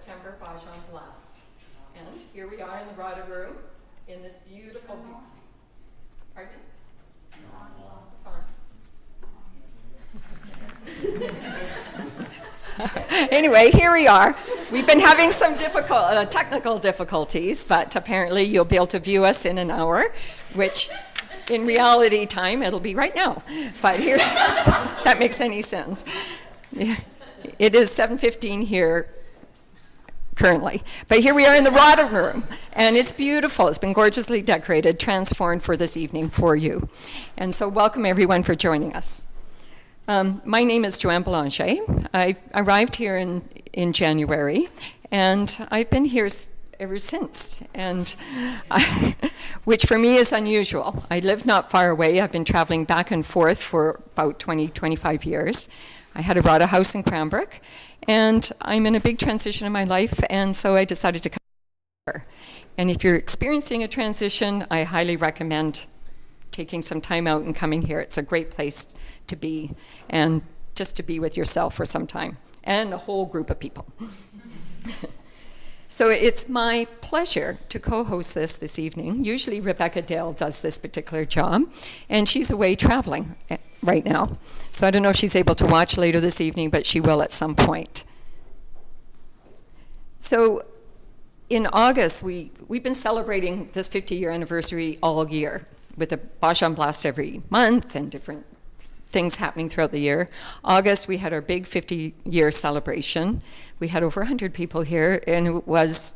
September Bhajan Blast. And here we are in the Radha Room in this beautiful... Pardon me? It's on. Anyway, here we are. We've been having some technical difficulties, but apparently you'll be able to view us in an hour, which in reality time, it'll be right now. But here, if that makes any sense. It is 7:15 here currently. But here we are in the Radha Room, and it's beautiful. It's been gorgeously decorated, transformed for this evening for you. And so welcome everyone for joining us. My name is Joanne Belanger. I arrived here in January, and I've been here ever since, and which for me is unusual. I live not far away. I've been traveling back and forth for about 25 years. I had a Radha house in Cranbrook, and I'm in a big transition in my life, and so I decided to come here. And if you're experiencing a transition, I highly recommend taking some time out and coming here. It's a great place to be, and just to be with yourself for some time, and a whole group of people. So it's my pleasure to co-host this evening. Usually Rebecca Dale does this particular job, and she's away traveling right now. So I don't know if she's able to watch later this evening, but she will at some point. So in August, we've been celebrating this 50-year anniversary all year with a Bhajan Blast every month and different things happening throughout the year. August, we had our big 50-year celebration. We had over 100 people here, and it was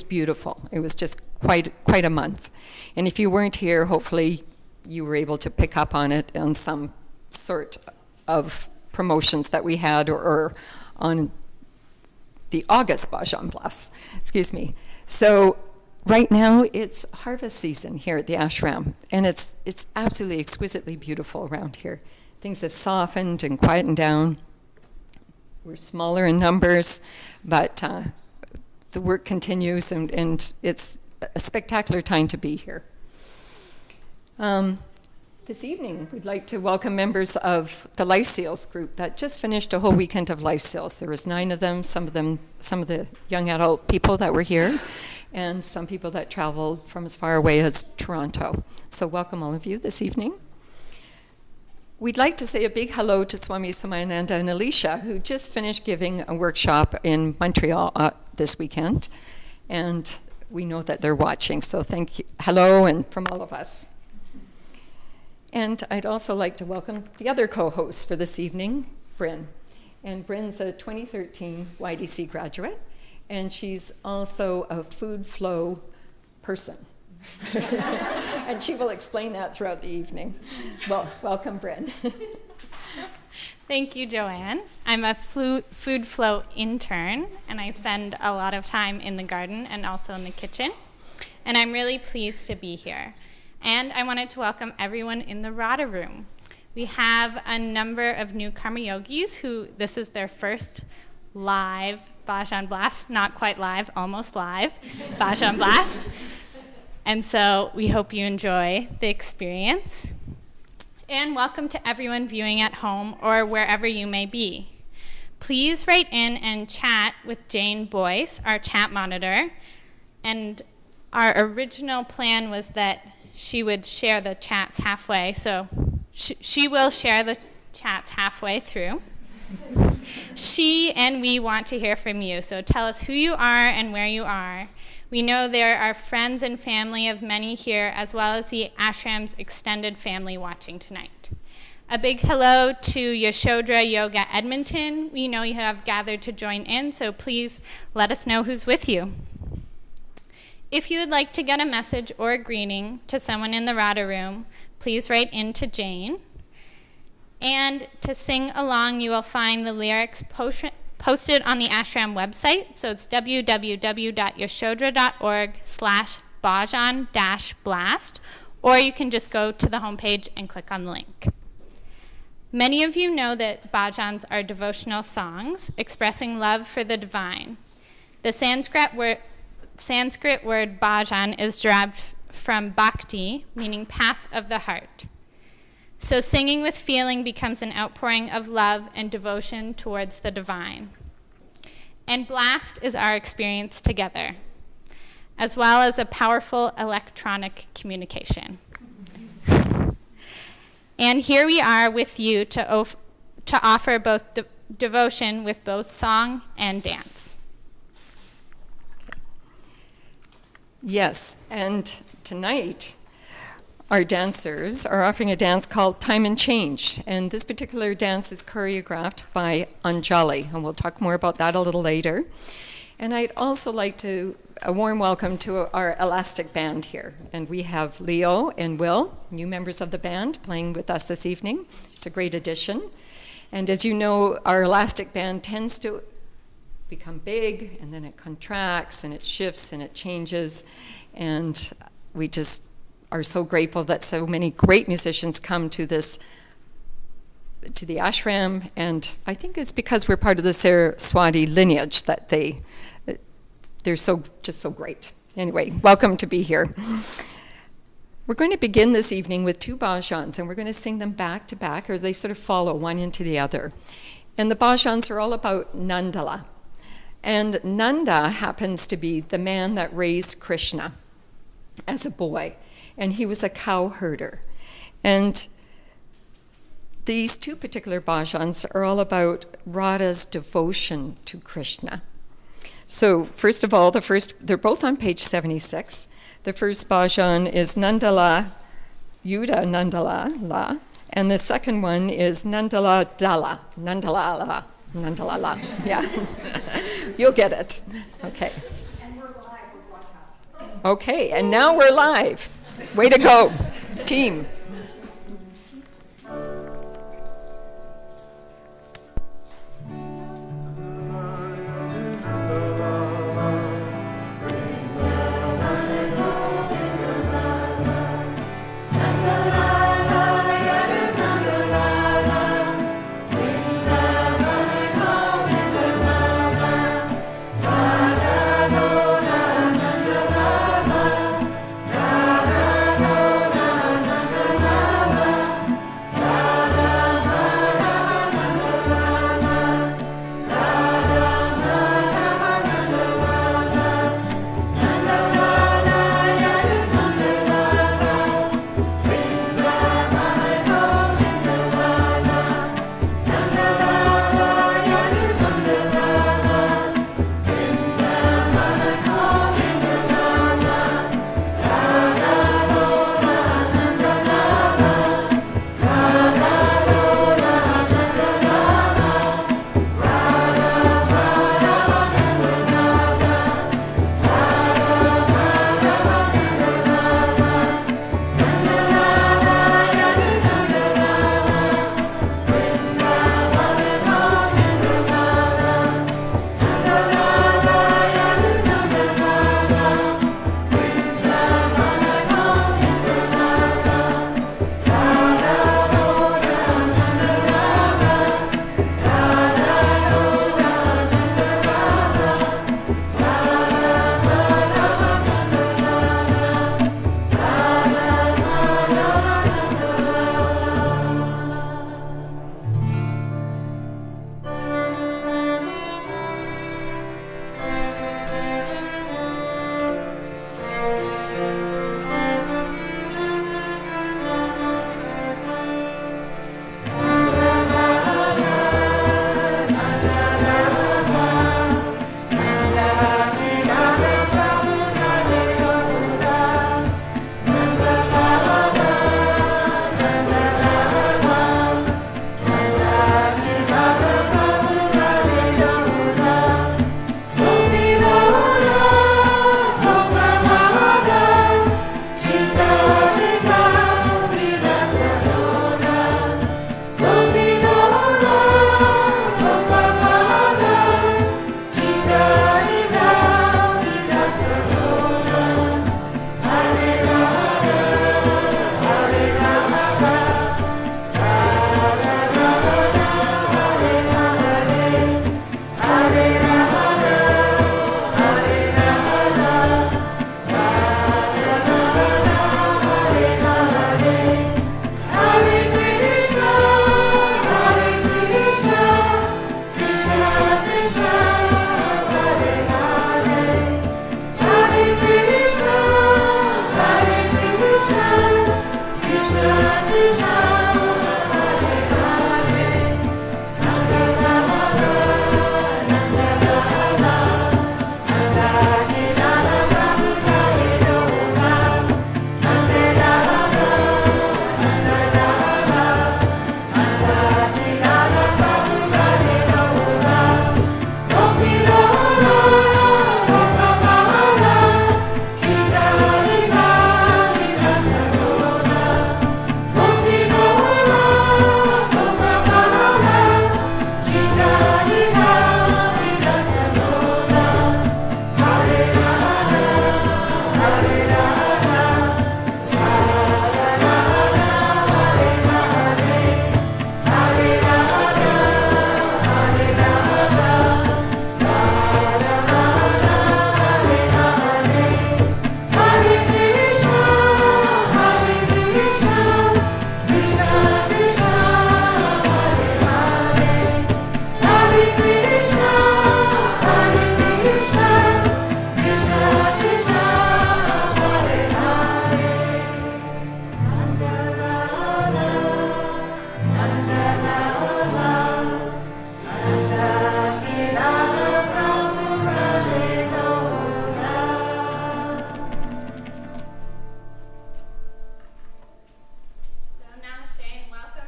beautiful. It was just quite a month. And if you weren't here, hopefully you were able to pick up on it on some sort of promotions that we had or on the August Bhajan Blast, excuse me. So right now it's harvest season here at the ashram, and it's absolutely exquisitely beautiful around here. Things have softened and quietened down. We're smaller in numbers, but the work continues, and it's a spectacular time to be here. This evening, we'd like to welcome members of the Life Seals group that just finished a whole weekend of Life Seals. There was 9 of them, some of the young adult people that were here, and some people that traveled from as far away as Toronto. So welcome all of you this evening. We'd like to say a big hello to Swami Somayananda and Alicia, who just finished giving a workshop in Montreal this weekend, and we know that they're watching, so thank you, hello, and from all of us. And I'd also like to welcome the other co-host for this evening, Bryn. And Bryn's a 2013 YDC graduate, and she's also a food flow person. And she will explain that throughout the evening. Well, welcome, Bryn. Thank you, Joanne. I'm a food flow intern, and I spend a lot of time in the garden and also in the kitchen. And I'm really pleased to be here. And I wanted to welcome everyone in the Radha Room. We have a number of new Karma Yogis who this is their first live Bhajan Blast, not quite live, almost live Bhajan Blast. And so we hope you enjoy the experience. And welcome to everyone viewing at home or wherever you may be. Please write in and chat with Jane Boyce, our chat monitor. And our original plan was that she would share the chats halfway, so she will share the chats halfway through. She and we want to hear from you, so tell us who you are and where you are. We know there are friends and family of many here, as well as the ashram's extended family watching tonight. A big hello to Yashodhara Yoga Edmonton. We know you have gathered to join in, so please let us know who's with you. If you would like to get a message or a greeting to someone in the Radha Room, please write in to Jane. And to sing along, you will find the lyrics posted on the ashram website. So it's www.yashodhara.org/bhajan-blast, or you can just go to the homepage and click on the link. Many of you know that bhajans are devotional songs expressing love for the divine. The Sanskrit word bhajan is derived from bhakti, meaning path of the heart. So singing with feeling becomes an outpouring of love and devotion towards the divine. And Blast is our experience together, as well as a powerful electronic communication. And here we are with you to offer both devotion with both song and dance. Yes, and tonight our dancers are offering a dance called Time and Change, and this particular dance is choreographed by Anjali, and we'll talk more about that a little later. And I'd also like to a warm welcome to our elastic band here, and we have Leo and Will, new members of the band, playing with us this evening. It's a great addition, and as you know, our elastic band tends to become big, and then it contracts, and it shifts, and it changes, and we just are so grateful that so many great musicians come to the ashram, and I think it's because we're part of the Saraswati lineage that they're so great. Anyway, welcome to be here. We're going to begin this evening with two bhajans, and we're going to sing them back to back, or they sort of follow one into the other. And the bhajans are all about Nandala. And Nanda happens to be the man that raised Krishna as a boy, and he was a cow herder. And these two particular bhajans are all about Radha's devotion to Krishna. So first of all, they're both on page 76. The first bhajan is Nandala Yuda Nandala La, and the second one is Nandala Dala, Nandala La, Nandala La. Yeah, you'll get it. Okay. And we're live, we're broadcasting. Okay, and now we're live. Way to go, team.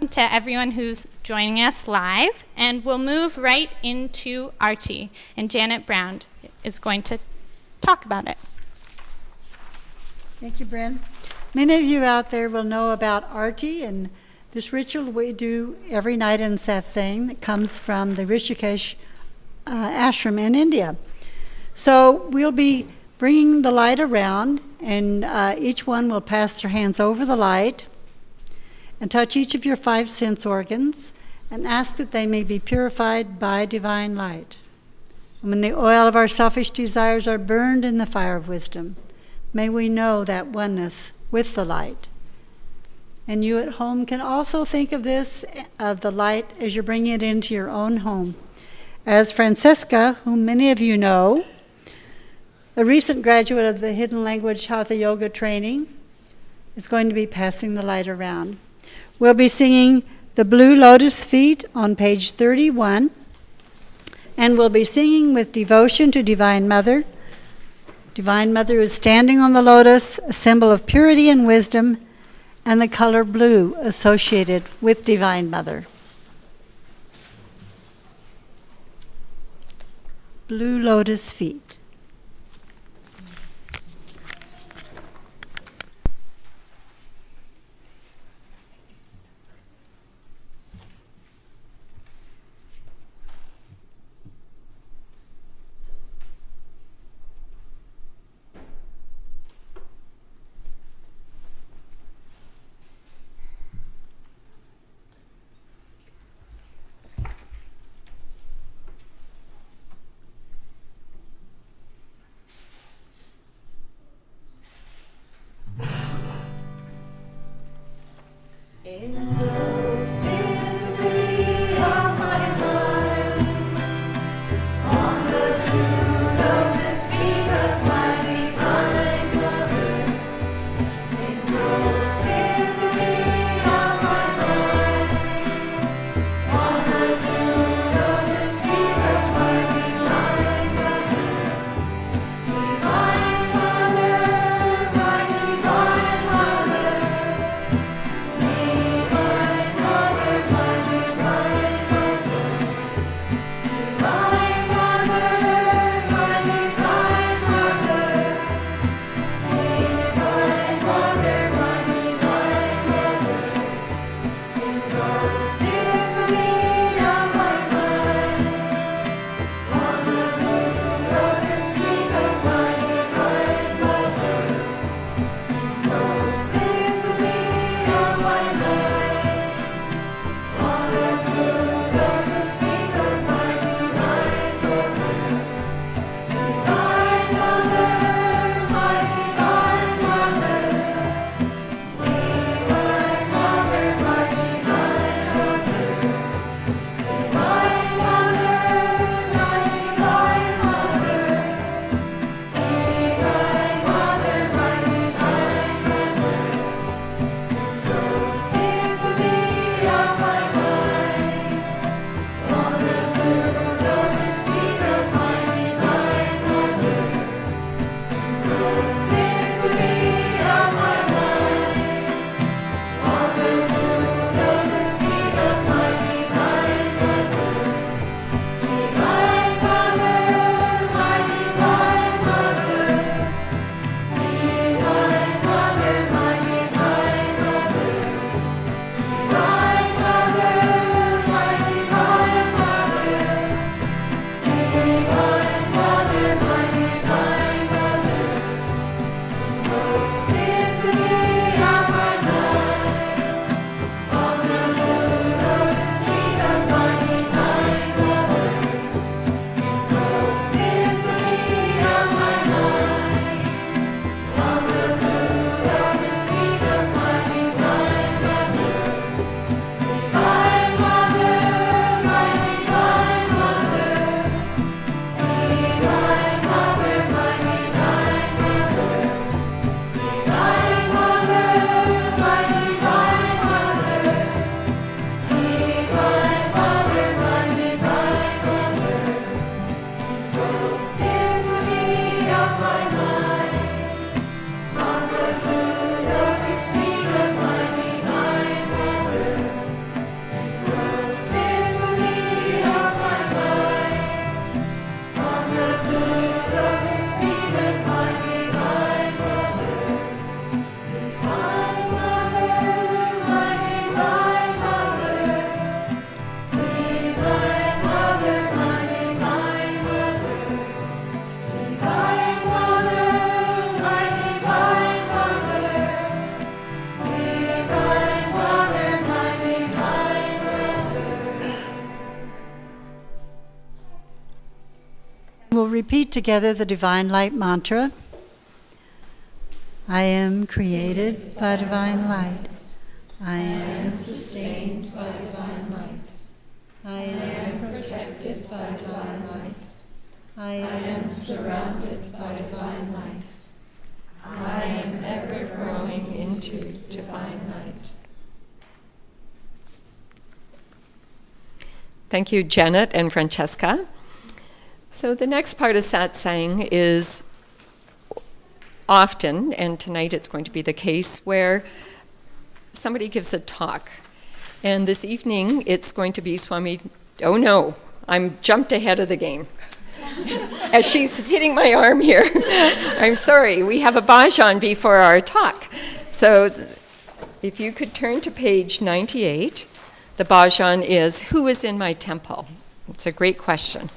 to everyone who's joining us live, and we'll move right into Archie, and Janet Brown is going to talk about it. Thank you, Bryn. Many of you out there will know about Arti, and this ritual we do every night in satsang that comes from the Rishikesh ashram in India. So we'll be bringing the light around, and each one will pass their hands over the light and touch each of your 5 sense organs and ask that they may be purified by divine light. And when the oil of our selfish desires are burned in the fire of wisdom, may we know that oneness with the light. And you at home can also think of this, of the light, as you're bringing it into your own home. As Francesca, whom many of you know, a recent graduate of the Hidden Language Hatha Yoga training, is going to be passing the light around. We'll be singing the Blue Lotus Feet on page 31, and we'll be singing with devotion to Divine Mother. Divine Mother is standing on the lotus, a symbol of purity and wisdom, and the color blue associated with Divine Mother. Blue Lotus Feet. Divine Mother, repeat together the Divine Light mantra. I am created by divine light. I am sustained by divine light. I am protected by divine light. I am surrounded by divine light. I am ever growing into divine light. Thank you, Janet and Francesca. So the next part of satsang is often, and tonight it's going to be the case, where somebody gives a talk. And this evening it's going to be Swami, oh no, I'm jumped ahead of the game. As she's hitting my arm here. I'm sorry, we have a bhajan before our talk. So if you could turn to page 98, the bhajan is, who is in my temple? It's a great question.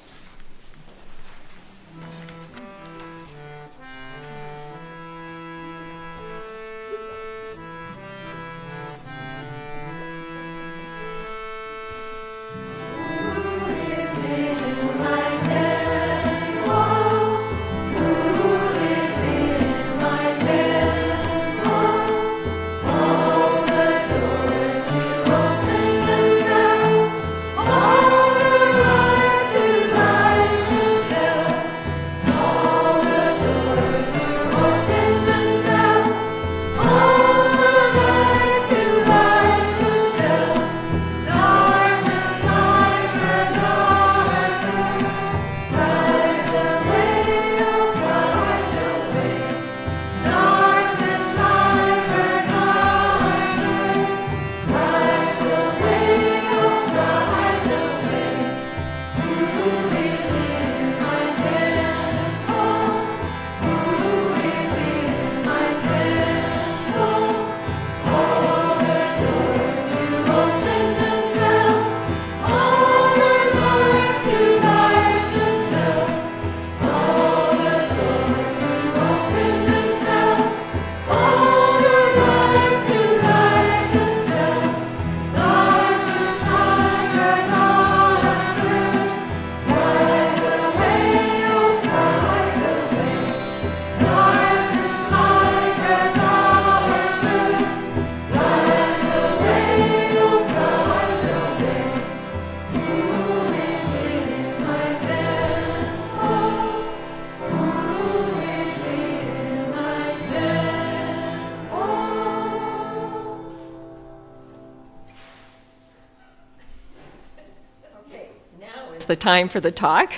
The time for the talk.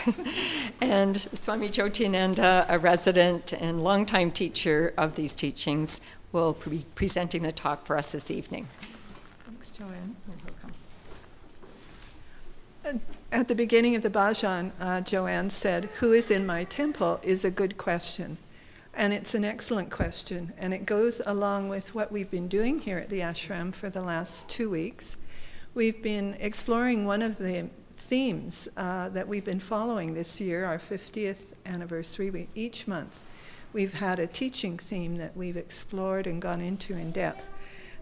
And Swami Jyotinanda, a resident and longtime teacher of these teachings, will be presenting the talk for us this evening. Thanks, Joanne. At the beginning of the bhajan, Joanne said, who is in my temple is a good question. And it's an excellent question. And it goes along with what we've been doing here at the ashram for the last 2 weeks. We've been exploring one of the themes that we've been following this year, our 50th anniversary. Each month we've had a teaching theme that we've explored and gone into in depth.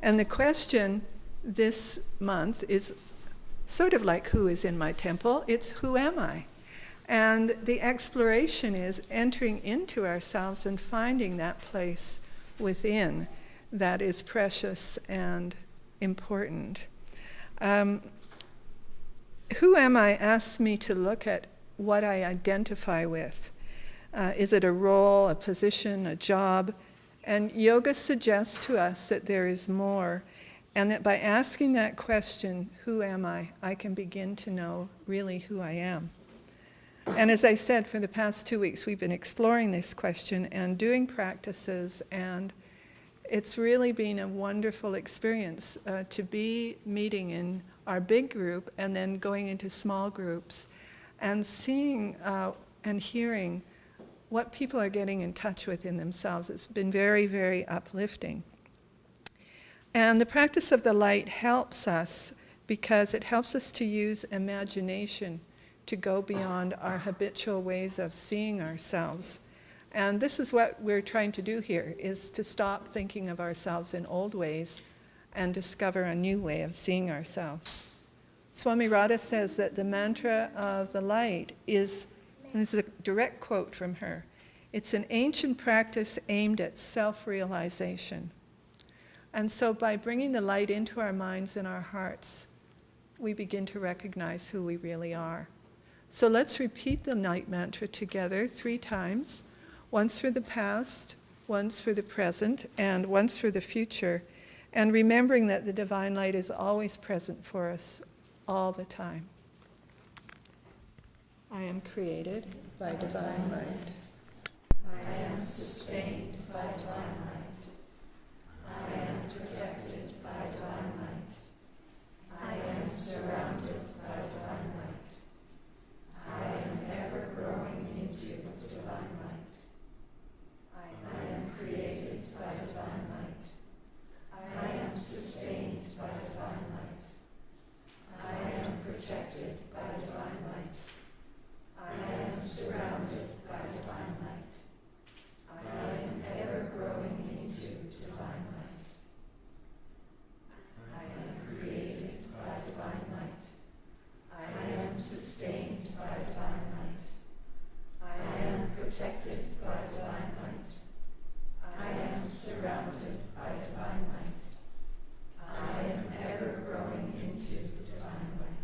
And the question this month is sort of like who is in my temple? It's who am I? And the exploration is entering into ourselves and finding that place within that is precious and important. Who am I asks me to look at what I identify with. Is it a role, a position, a job? And yoga suggests to us that there is more, and that by asking that question, who am I can begin to know really who I am. And as I said, for the past 2 weeks, we've been exploring this question and doing practices, and it's really been a wonderful experience to be meeting in our big group and then going into small groups and seeing and hearing what people are getting in touch with in themselves. It's been very, very uplifting. And the practice of the light helps us because it helps us to use imagination to go beyond our habitual ways of seeing ourselves. And this is what we're trying to do here, is to stop thinking of ourselves in old ways and discover a new way of seeing ourselves. Swami Radha says that the mantra of the light is And this is a direct quote from her. It's an ancient practice aimed at self-realization. And so by bringing the light into our minds and our hearts, we begin to recognize who we really are. So let's repeat the night mantra together 3 times, once for the past, once for the present, and once for the future, and remembering that the divine light is always present for us all the time. I am created by divine light. I am sustained by divine light. I am protected by divine light. I am surrounded by divine light. I am ever growing into divine light. I am created by divine light. I am sustained by divine light. I am protected by divine light. I am surrounded by divine light. I am ever growing into divine light. I am created by divine light. I am sustained by divine light. I am protected by divine light. I am surrounded by divine light. I am ever growing into divine light.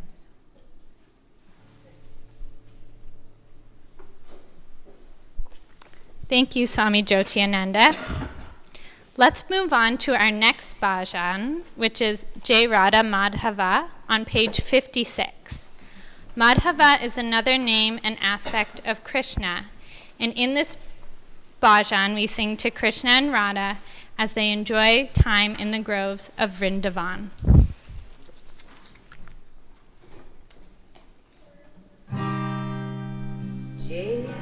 Thank you, Swami Jyotiananda. Let's move on to our next bhajan, which is Jai Radha Madhava on page 56. Madhava is another name and aspect of Krishna, and in this bhajan we sing to Krishna and Radha as they enjoy time in the groves of Vrindavan. Jai Jai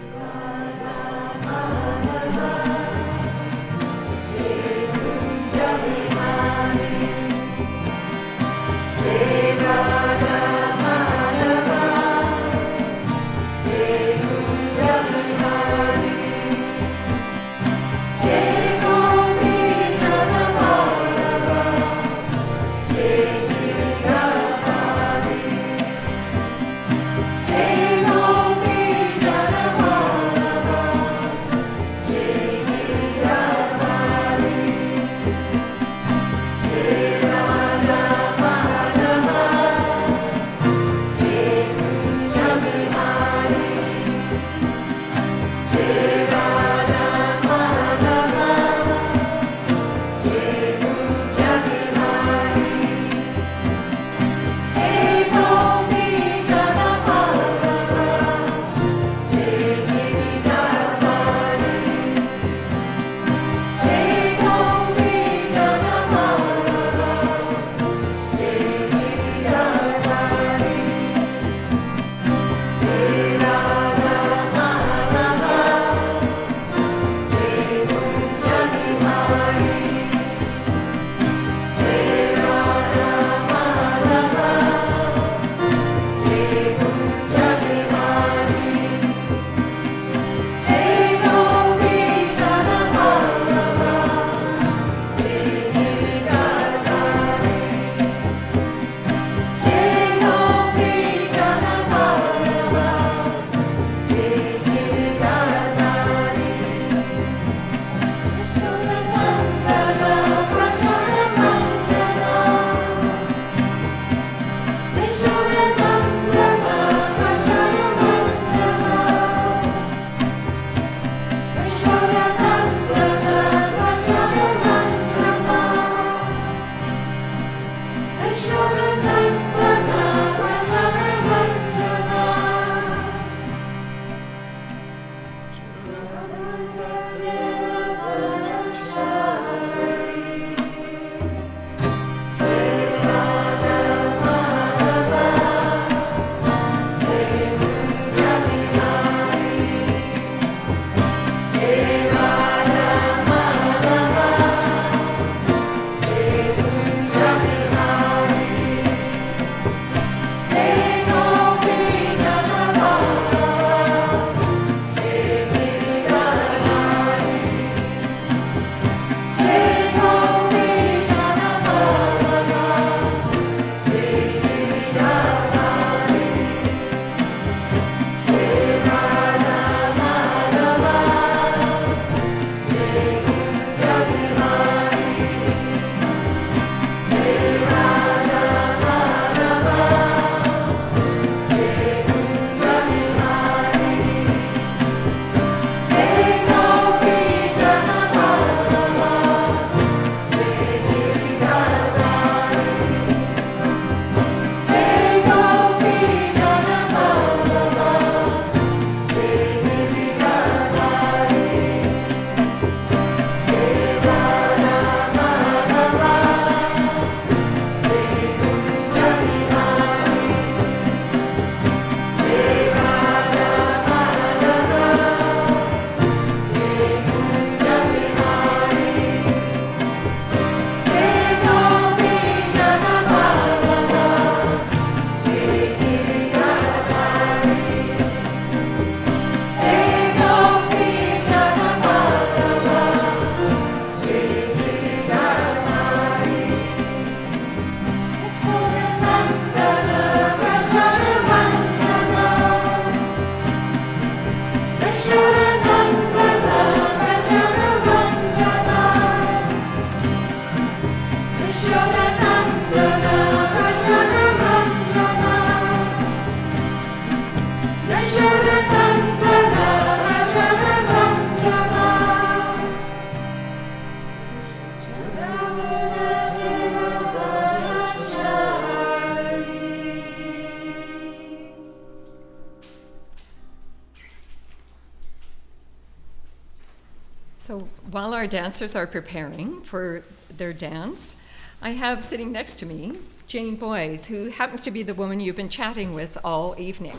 So while our dancers are preparing for their dance, I have sitting next to me Jane Boys, who happens to be the woman you've been chatting with all evening.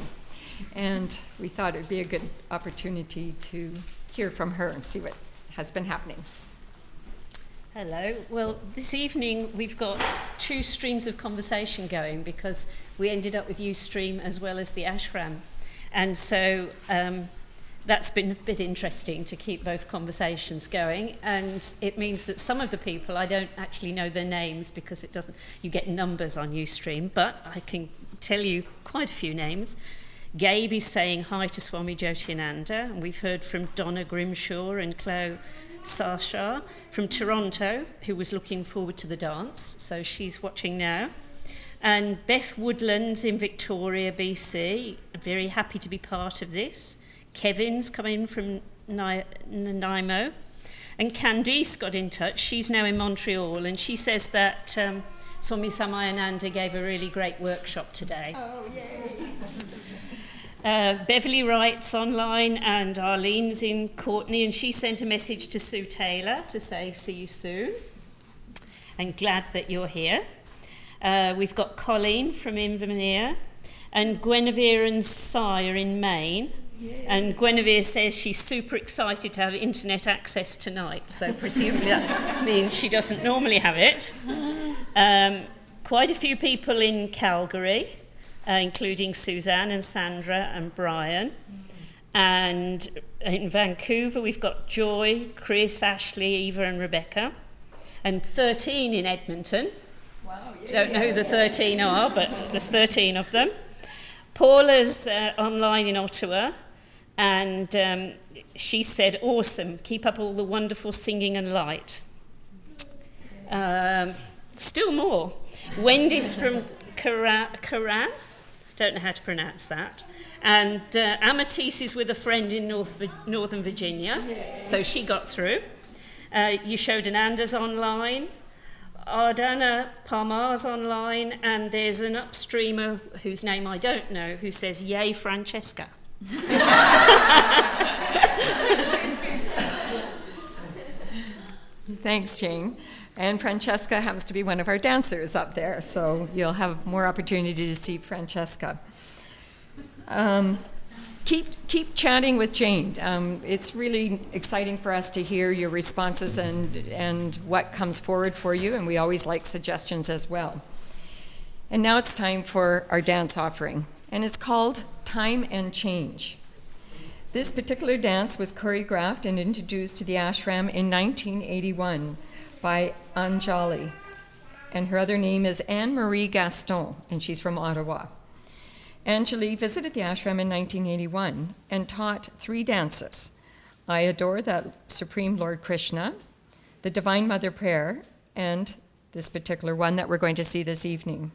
And we thought it would be a good opportunity to hear from her and see what has been happening. Hello. Well, this evening we've got two streams of conversation going because we ended up with Ustream as well as the ashram. And so that's been a bit interesting to keep both conversations going, and it means that some of the people I don't actually know their names because it doesn't. You get numbers on Ustream, but I can tell you quite a few names. Gabe is saying hi to Swami Jyotinanda, and we've heard from Donna Grimshaw and Chloe Sarshaw from Toronto, who was looking forward to the dance, so she's watching now. And Beth Woodlands in Victoria, BC, very happy to be part of this. Kevin's coming from Nanaimo. And Candice got in touch. She's now in Montreal, and she says that Swami Samayananda gave a really great workshop today. Oh, yay! Beverly writes online, and Arlene's in Courtney, and she sent a message to Sue Taylor to say, see you soon. And glad that you're here. We've got Colleen from Inverness, and Guinevere and Sy are in Maine. Yay. And Guinevere says she's super excited to have internet access tonight, so presumably that means she doesn't normally have it. Quite a few people in Calgary, including Suzanne and Sandra and Brian. And in Vancouver, we've got Joy, Chris, Ashley, Eva and Rebecca. And 13 in Edmonton. Wow, yeah, Don't know who the 13 are, but there's 13 of them. Paula's online in Ottawa, and she said, awesome, keep up all the wonderful singing and light. Still more. Wendy's from Karan, don't know how to pronounce that. And Amatisse is with a friend in Northern Virginia, so she got through. Yashodananda's online. Ardana Parmar's online, and there's an upstreamer whose name I don't know who says, yay, Francesca. Thanks, Jane. And Francesca happens to be one of our dancers up there, so you'll have more opportunity to see Francesca. Keep chatting with Jane. It's really exciting for us to hear your responses and what comes forward for you, and we always like suggestions as well. And now it's time for our dance offering, and it's called Time and Change. This particular dance was choreographed and introduced to the ashram in 1981 by Anjali, and her other name is Anne-Marie Gaston, and she's from Ottawa. Anjali visited the ashram in 1981 and taught 3 dances. I Adore the Supreme Lord Krishna, the Divine Mother Prayer, and this particular one that we're going to see this evening.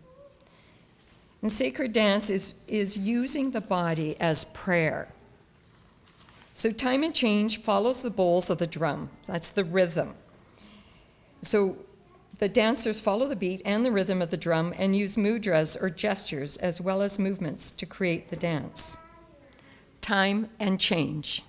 And sacred dance is using the body as prayer. So Time and Change follows the bowls of the drum. That's the rhythm. So the dancers follow the beat and the rhythm of the drum and use mudras or gestures as well as movements to create the dance. Time and Change.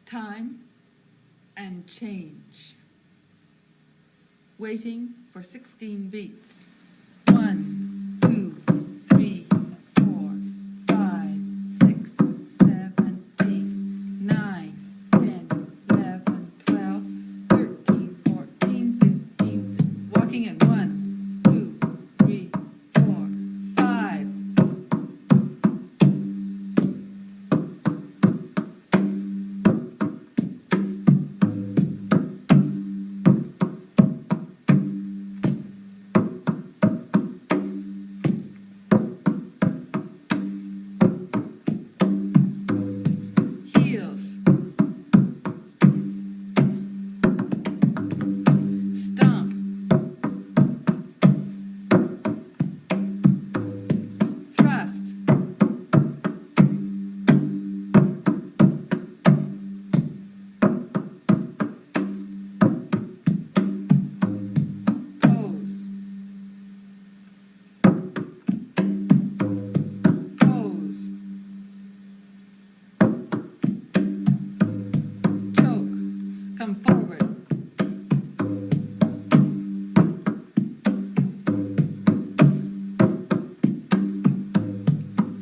Time and change. Waiting for 16 beats. 1, 2, 3, 4, 5, 6, 7, 8, 9, 10, 11, 12, 13, 14, 15. Walking in 1, 2, 3, 4, 5. forward.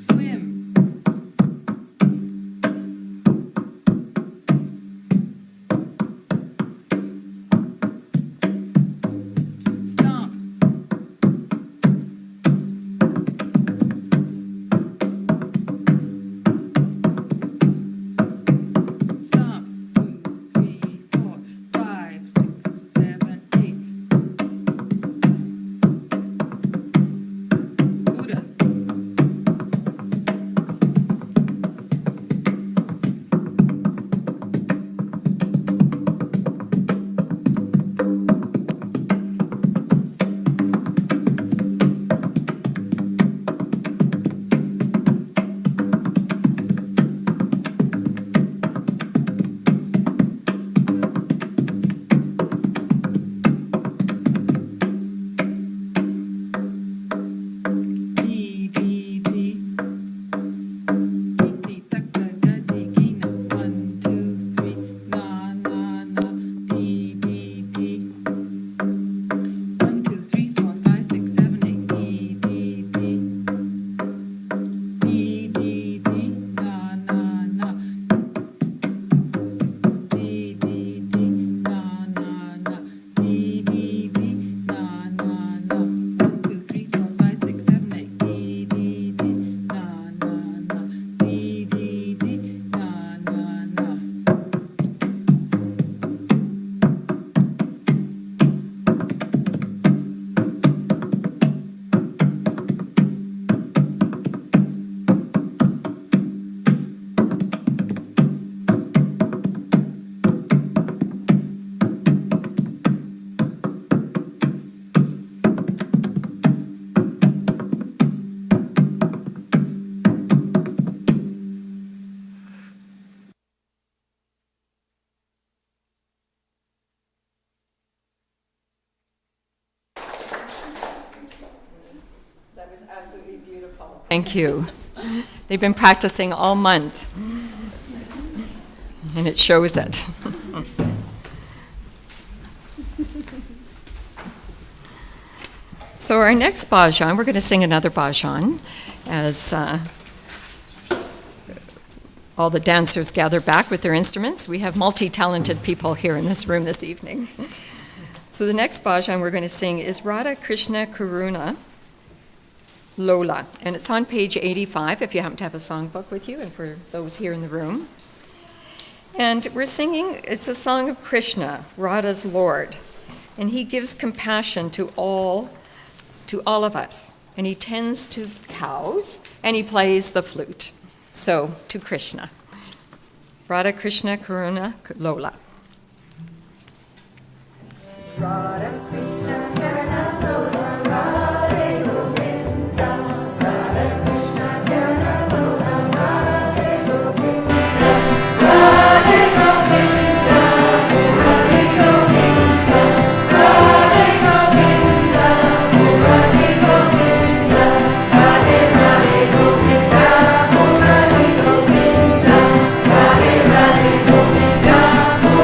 Swim. Stomp. Stomp. 2, 3, 4, 5, 6, 7, 8. Buddha. D, D, D. Titi, taka, daddy, gina. 1, 2, 3. Na, na, na. D, D, D. 1, 2, 3, 4, 5, 6, 7, 8. D, D, D. D, D, D. Na, na, na. D, D, D. Na, na, na. D, D, D. Na, na, na. 1, 2, 3, 4, 5, 6, 7, 8. D, D, D. Na, na, na. D, D, D. Na, na, na. That was absolutely beautiful. Thank you. They've been practicing all month, and it shows it. So our next bhajan, we're going to sing another bhajan as all the dancers gather back with their instruments. We have multi-talented people here in this room this evening. So the next bhajan we're going to sing is Radha Krishna Karuna Lola, and it's on page 85 if you happen to have a songbook with you, and for those here in the room. And we're singing, it's a song of Krishna, Radha's Lord, and he gives compassion to all of us, and he tends to cows, and he plays the flute. So, to Krishna. Radha Krishna Karuna Lola. Radha Krishna Karuna Lola, Radhe Govinda. Radha Krishna Karuna Lola, Radhe Govinda. Radhe Govinda, Radhe Govinda. Radhe Govinda, Radhe Govinda. Radhe Radhe Govinda, Radhe Govinda. Radhe Radhe Govinda,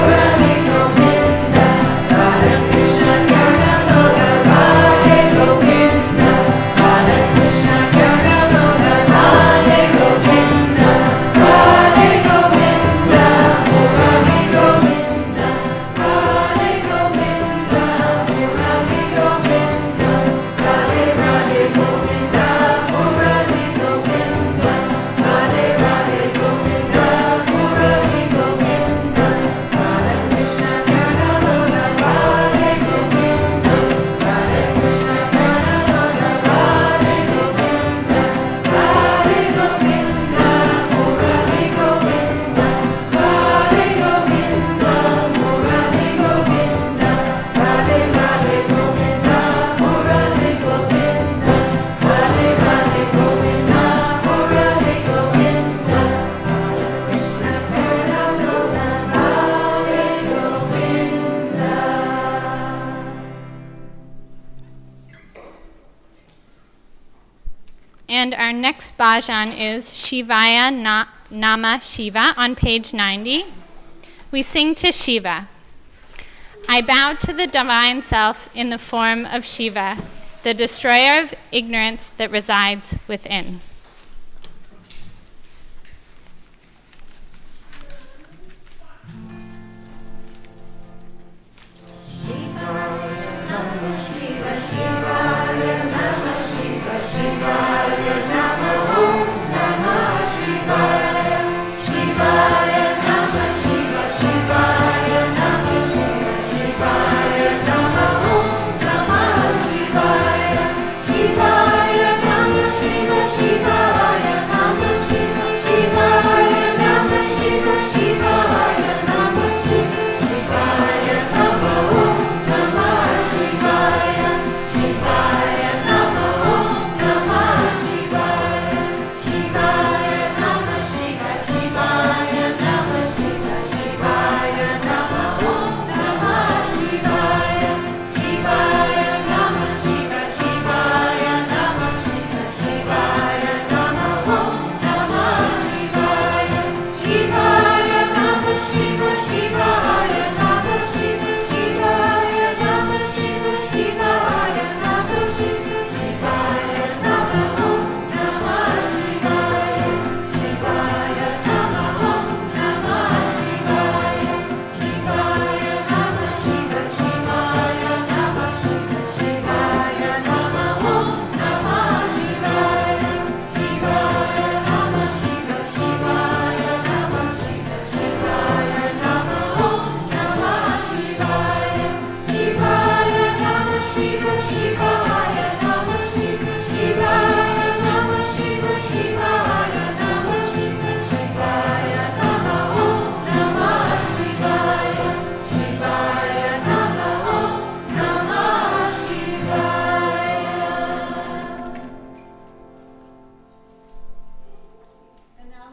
Radhe Govinda. Radha Krishna Karuna Lola, Radhe Govinda. Radha Krishna Karuna Lola, Radhe Govinda. Radhe Govinda, Radhe Govinda. Radhe Govinda, Radhe Govinda. Radhe Radhe Govinda, Radhe Govinda. Radhe Radhe Govinda, Radhe Govinda. Radha Krishna Karuna Lola, Radhe Govinda. Radha Krishna Karuna Lola, Radhe Govinda. Radhe Govinda, Radhe Govinda. Radhe Govinda, Radhe Govinda. Radhe Radhe Govinda, Radhe Govinda. Radhe Radhe Govinda, Radhe Govinda. Krishna Karuna Lola, Radhe Govinda. And our next bhajan is Shivaya Nama Shiva on page 90. We sing to Shiva. I bow to the divine self in the form of Shiva, the destroyer of ignorance that resides within.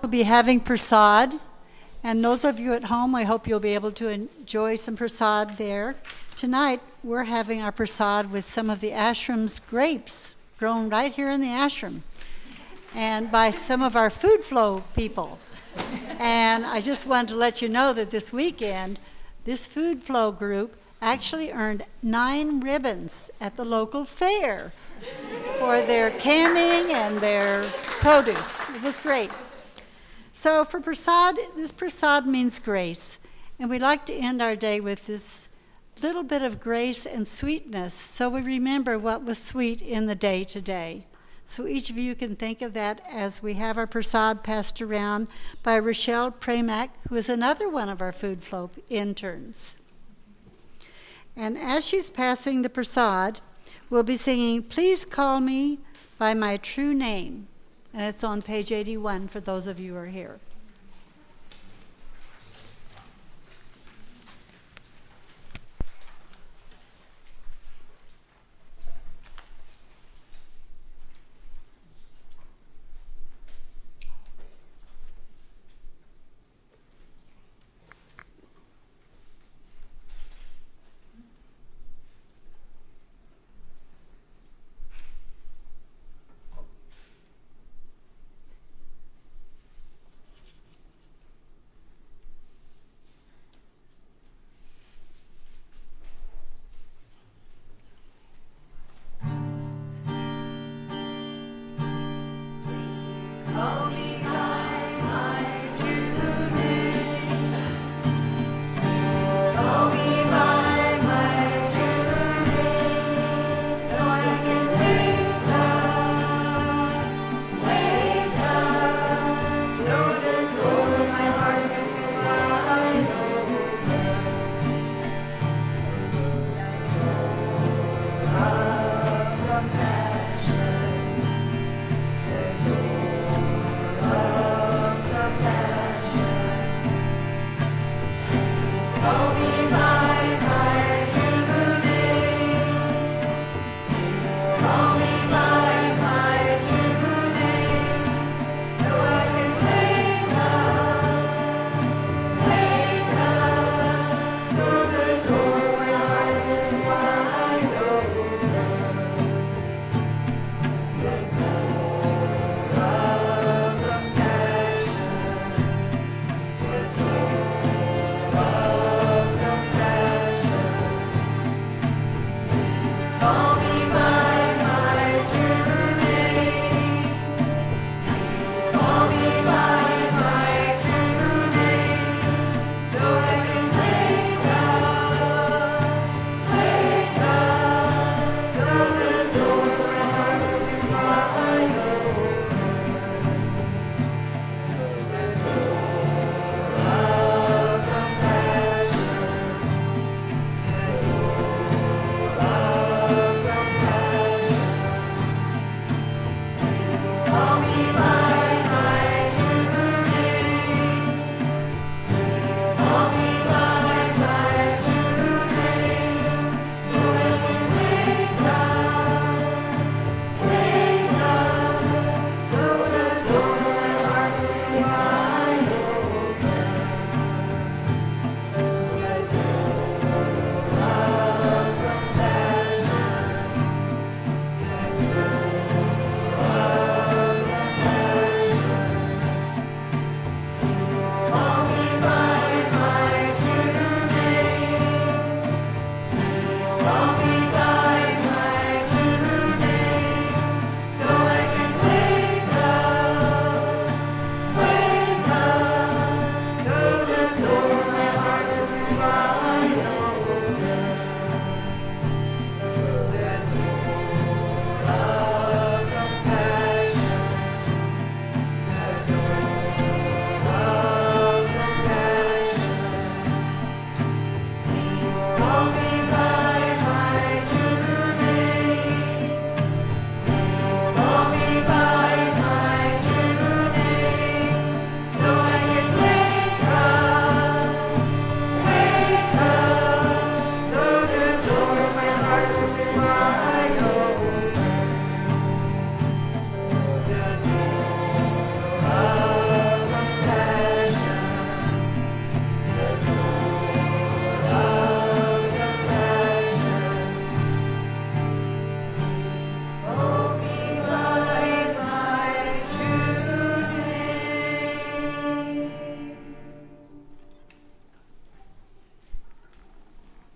We'll be having prasad, and those of you at home, I hope you'll be able to enjoy some prasad there. Tonight, we're having our prasad with some of the ashram's grapes grown right here in the ashram, and by some of our food flow people. And I just wanted to let you know that this weekend, this food flow group actually earned 9 ribbons at the local fair for their canning and their produce. It was great. So for prasad, this prasad means grace, and we like to end our day with this little bit of grace and sweetness, so we remember what was sweet in the day today. So each of you can think of that as we have our prasad passed around by Rochelle Pramack, who is another one of our Food Flow interns. And as she's passing the prasad, we'll be singing, "Please Call Me by My True Name." And it's on page 81 for those of you who are here.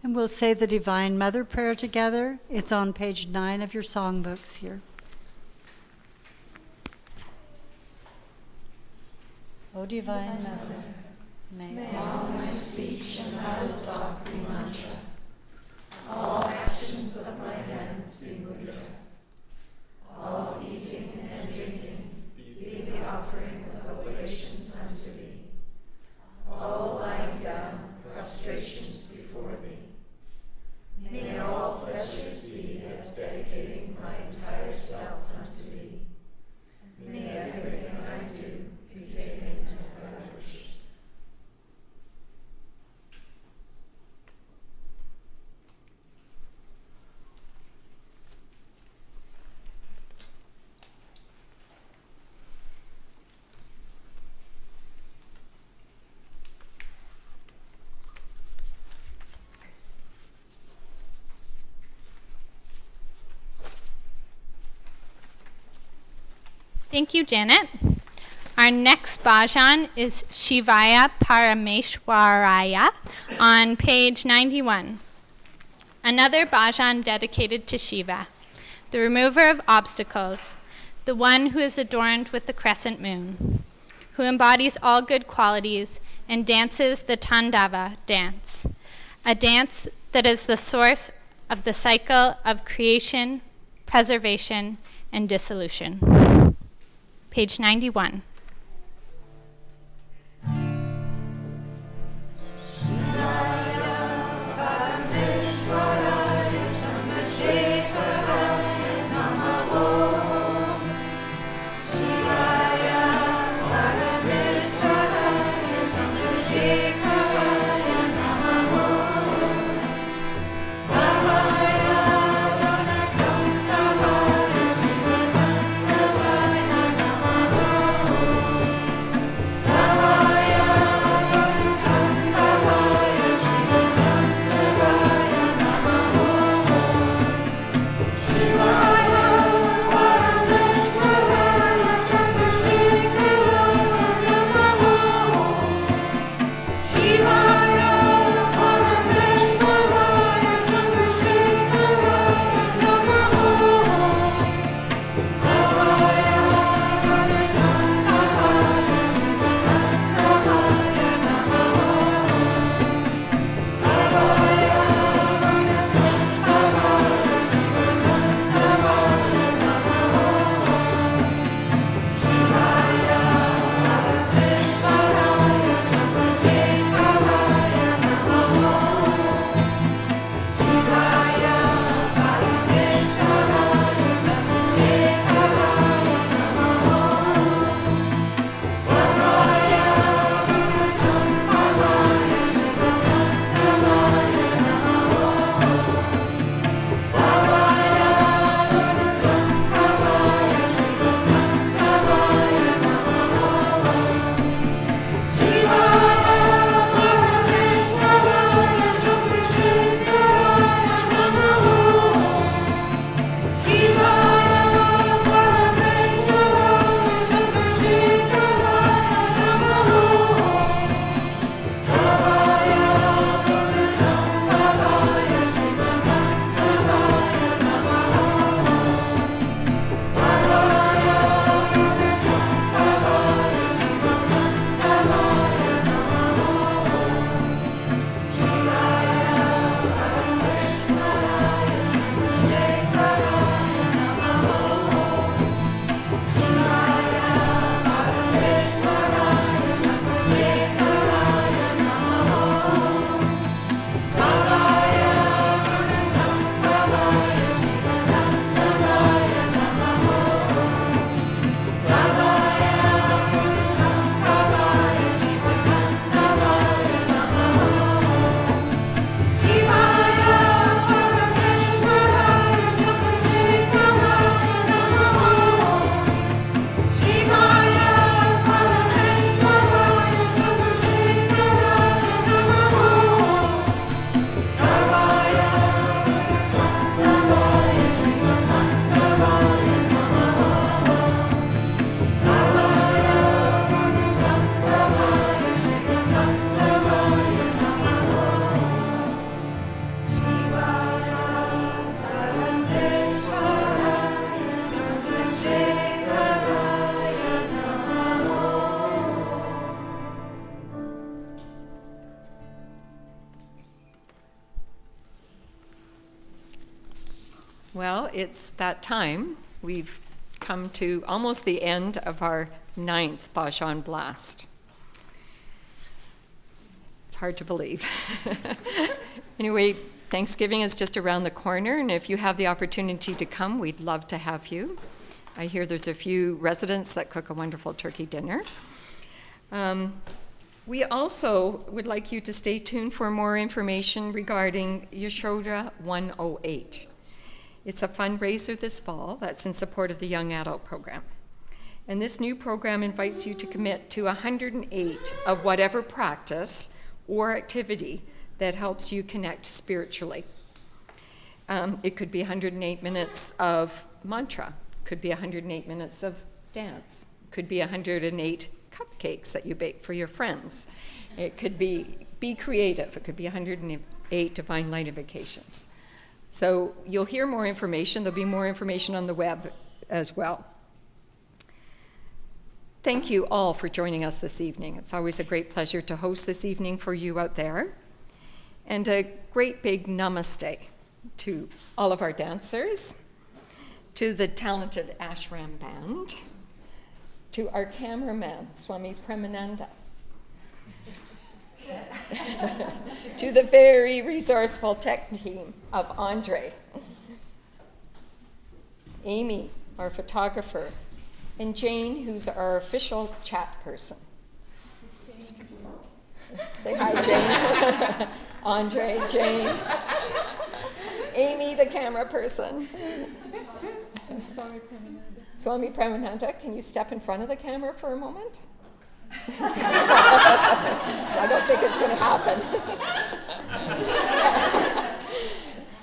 And we'll say the Divine Mother prayer together. It's on page 9 of your songbooks here. O Divine Mother, may all my speech and idle talk be mantra. All actions of my hands be mudra. All eating and drinking be the offering of oblations unto thee. All lying down prostrations before thee. May all pleasures be as dedicating my entire self unto thee. May everything I do be taken as thou wishest. Thank you, Janet. Our next bhajan is Shivaya Parameshwaraya on page 91. Another bhajan dedicated to Shiva, the remover of obstacles, the one who is adorned with the crescent moon, who embodies all good qualities and dances the Tandava dance, a dance that is the source of the cycle of creation, preservation, and dissolution. Page 91. Namaha Well, it's that time. We've come to almost the end of our 9th Bhajan Blast. It's hard to believe. Anyway, Thanksgiving is just around the corner, and if you have the opportunity to come, we'd love to have you. I hear there's a few residents that cook a wonderful turkey dinner. We also would like you to stay tuned for more information regarding Yashoda 108. It's a fundraiser this fall that's in support of the Young Adult Program. And this new program invites you to commit to 108 of whatever practice or activity that helps you connect spiritually. It could be 108 minutes of mantra, could be 108 minutes of dance, could be 108 cupcakes that you bake for your friends. It could be creative. It could be 108 divine light invocations. So you'll hear more information. There'll be more information on the web as well. Thank you all for joining us this evening. It's always a great pleasure to host this evening for you out there. And a great big namaste to all of our dancers, to the talented ashram band, to our cameraman, Swami Premananda, to the very resourceful tech team of Andre, Amy, our photographer, and Jane, who's our official chat person. Say hi, Jane. Andre, Jane, Amy, the camera person. Swami Premananda, can you step in front of the camera for a moment? I don't think it's going to happen.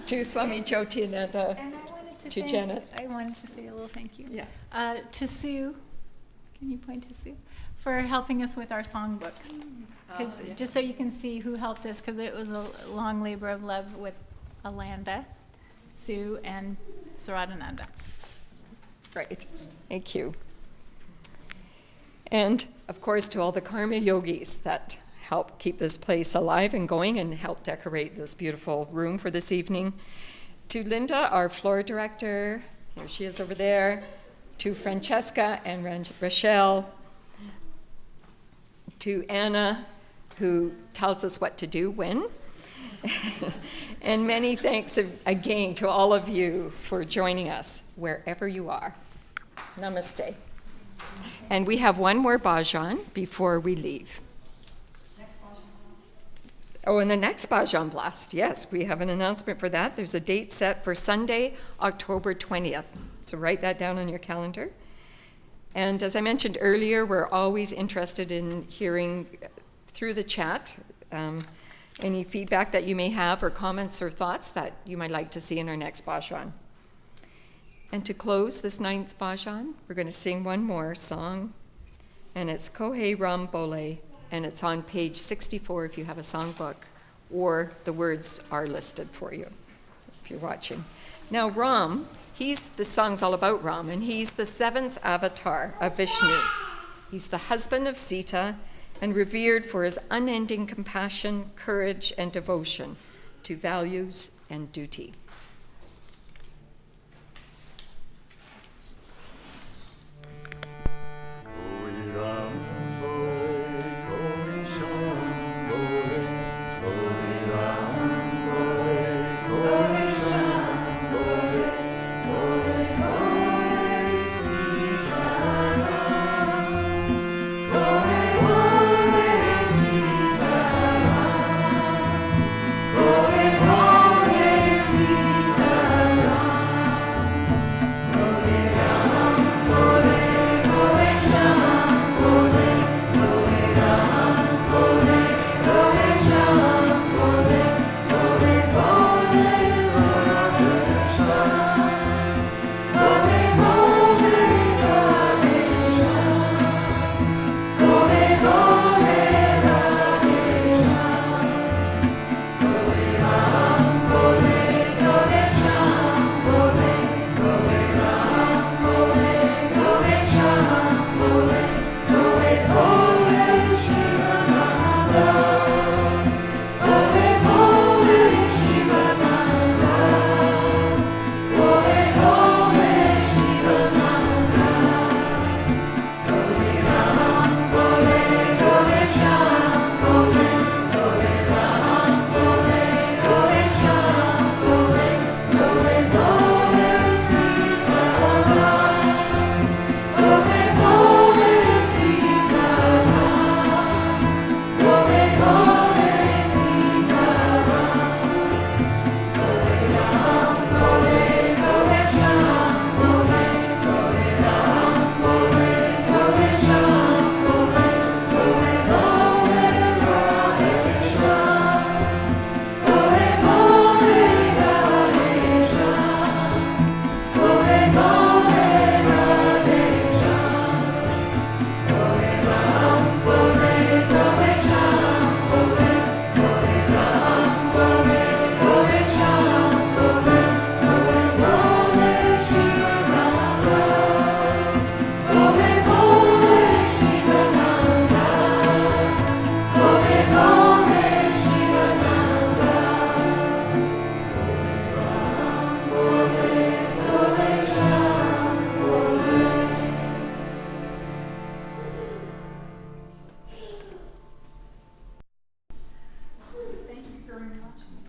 To Swami Jyotinanda, to Janet. I wanted to say a little thank you. Yeah. To Sue, can you point to Sue, for helping us with our songbooks. Because just so you can see who helped us, because it was a long labor of love with Alanda, Sue, and Saradananda. Right. Thank you. And, of course, to all the karma yogis that help keep this place alive and going and help decorate this beautiful room for this evening. To Linda, our floor director, here she is over there. To Francesca and Rachel. To Anna, who tells us what to do when. And many thanks again to all of you for joining us wherever you are. Namaste. And we have one more bhajan before we leave. Oh, and the next Bhajan Blast, yes, we have an announcement for that. There's a date set for Sunday, October 20th. So write that down on your calendar. And as I mentioned earlier, we're always interested in hearing through the chat any feedback that you may have or comments or thoughts that you might like to see in our next Bhajan. And to close this 9th Bhajan, we're going to sing one more song, and it's Kohei Ram Bole, and it's on page 64 if you have a songbook, or the words are listed for you if you're watching. Now Ram, the song's all about Ram, and he's the 7th avatar of Vishnu. He's the husband of Sita and revered for his unending compassion, courage, and devotion to values and duty.